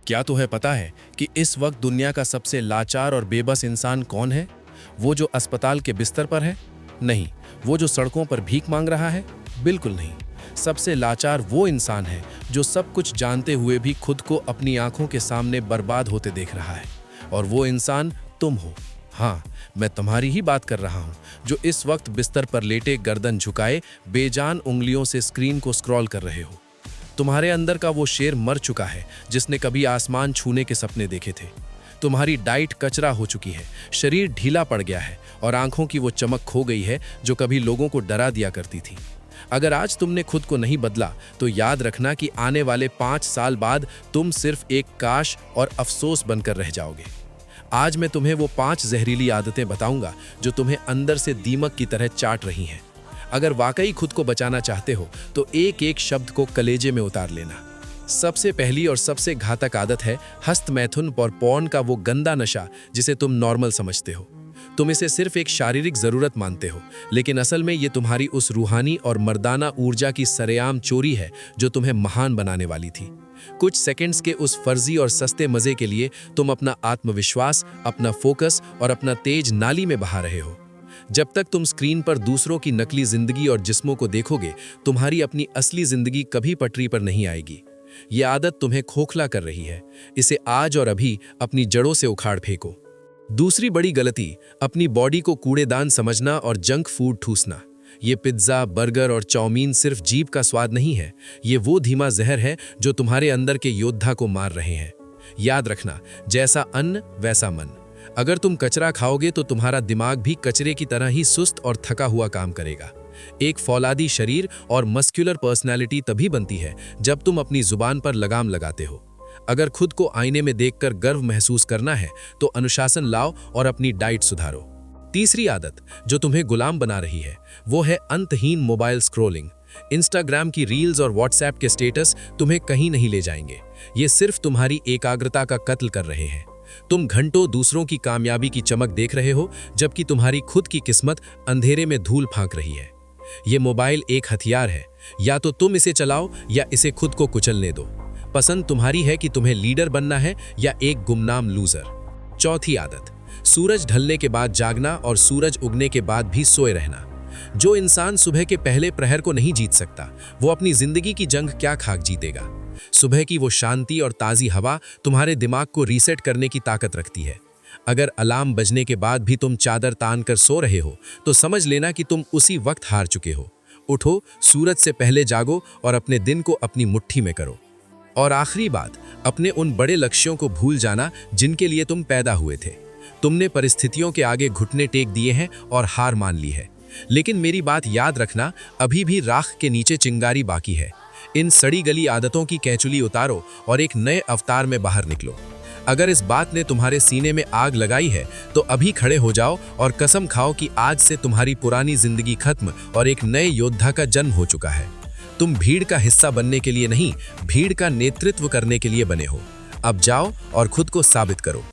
क्या तुम्हें पता है कि इस वक्त दुनिया का सबसे लाचार और बेबस इंसान कौन है? वो जो अस्पताल के बिस्तर पर है? नहीं। वो जो सड़कों पर भीख मांग रहा है? बिल्कुल नहीं। सबसे लाचार वो इंसान है जो सब कुछ जानते हुए भी खुद को अपनी आंखों के सामने बर्बाद होते देख रहा है। और वो इंसान तुम हो। हाँ, मैं तुम्हारी ही बात कर रहा हूँ, जो इस वक्त बिस्तर पर लेटे गर्दन झुकाए बेजान उंगलियों से स्क्रीन को स्क्रॉल कर रहे हो। तुम्हारे अंदर का वो शेर मर चुका है जिसने कभी आसमान छूने के सपने देखे थे। तुम्हारी डाइट कचरा हो चुकी है, शरीर ढीला पड़ गया है और आंखों की वो चमक खो गई है जो कभी लोगों को डरा दिया करती थी। अगर आज तुमने खुद को नहीं बदला तो याद रखना कि आने वाले 5 साल बाद तुम सिर्फ एक काश और अफसोस बनकर रह जाओगे। आज मैं तुम्हें वो 5 जहरीली आदतें बताऊंगा जो तुम्हें अंदर से दीमक की तरह चाट रही हैं। अगर वाकई खुद को बचाना चाहते हो तो एक एक शब्द को कलेजे में उतार लेना। सबसे पहली और सबसे घातक आदत है हस्त मैथुन और पॉर्न का वो गंदा नशा जिसे तुम नॉर्मल समझते हो। तुम इसे सिर्फ एक शारीरिक जरूरत मानते हो, लेकिन असल में ये तुम्हारी उस रूहानी और मर्दाना ऊर्जा की सरेआम चोरी है जो तुम्हें महान बनाने वाली थी। कुछ सेकंड्स के उस फर्जी और सस्ते मजे के लिए तुम अपना आत्मविश्वास, अपना फोकस और अपना तेज नाली में बहा रहे हो। जब तक तुम स्क्रीन पर दूसरों की नकली जिंदगी और जिस्मों को देखोगे, तुम्हारी अपनी असली जिंदगी कभी पटरी पर नहीं आएगी। ये आदत तुम्हें खोखला कर रही है। इसे आज और अभी अपनी जड़ों से उखाड़ फेंको। दूसरी बड़ी गलती, अपनी बॉडी को कूड़ेदान समझना और जंक फूड ठूसना। ये पिज्जा, बर्गर और चाउमीन सिर्फ जीभ का स्वाद नहीं है, ये वो धीमा जहर है जो तुम्हारे अंदर के योद्धा को मार रहे हैं। याद रखना, जैसा अन्न वैसा मन। अगर तुम कचरा खाओगे तो तुम्हारा दिमाग भी कचरे की तरह ही सुस्त और थका हुआ काम करेगा। एक फौलादी शरीर और मस्कुलर पर्सनैलिटी तभी बनती है जब तुम अपनी जुबान पर लगाम लगाते हो। अगर खुद को आईने में देखकर गर्व महसूस करना है तो अनुशासन लाओ और अपनी डाइट सुधारो। तीसरी आदत जो तुम्हें गुलाम बना रही है वो है अंतहीन मोबाइल स्क्रॉलिंग। इंस्टाग्राम की रील्स और व्हाट्सएप के स्टेटस तुम्हें कहीं नहीं ले जाएंगे। ये सिर्फ तुम्हारी एकाग्रता का कत्ल कर रहे हैं। तुम घंटों दूसरों की कामयाबी की चमक देख रहे हो जबकि तुम्हारी खुद की किस्मत अंधेरे में धूल फांक रही है। ये मोबाइल एक हथियार है, या तो तुम इसे चलाओ या इसे खुद को कुचलने दो। पसंद तुम्हारी है कि तुम्हें लीडर बनना है या एक गुमनाम लूजर। चौथी आदत, सूरज ढलने के बाद जागना और सूरज उगने के बाद भी सोए रहना। जो इंसान सुबह के पहले प्रहर को नहीं जीत सकता, वो अपनी जिंदगी की जंग क्या खाक जीतेगा। सुबह की वो शांति और ताज़ी हवा तुम्हारे दिमाग को रीसेट करने की ताकत रखती है। अगर अलार्म बजने के बाद भी तुम चादर तान कर सो रहे हो तो समझ लेना कि तुम उसी वक्त हार चुके हो। उठो, सूरज से पहले जागो और अपने दिन को अपनी मुट्ठी में करो। और आखिरी बात, अपने उन बड़े लक्ष्यों को भूल जाना जिनके लिए तुम पैदा हुए थे। तुमने परिस्थितियों के आगे घुटने टेक दिए हैं और हार मान ली है, लेकिन मेरी बात याद रखना, अभी भी राख के नीचे चिंगारी बाकी है। इन सड़ी गली आदतों की कैचुली उतारो और एक नए अवतार में बाहर निकलो। अगर इस बात ने तुम्हारे सीने में आग लगाई है तो अभी खड़े हो जाओ और कसम खाओ कि आज से तुम्हारी पुरानी जिंदगी खत्म और एक नए योद्धा का जन्म हो चुका है। तुम भीड़ का हिस्सा बनने के लिए नहीं, भीड़ का नेतृत्व करने के लिए बने हो। अब जाओ और खुद को साबित करो।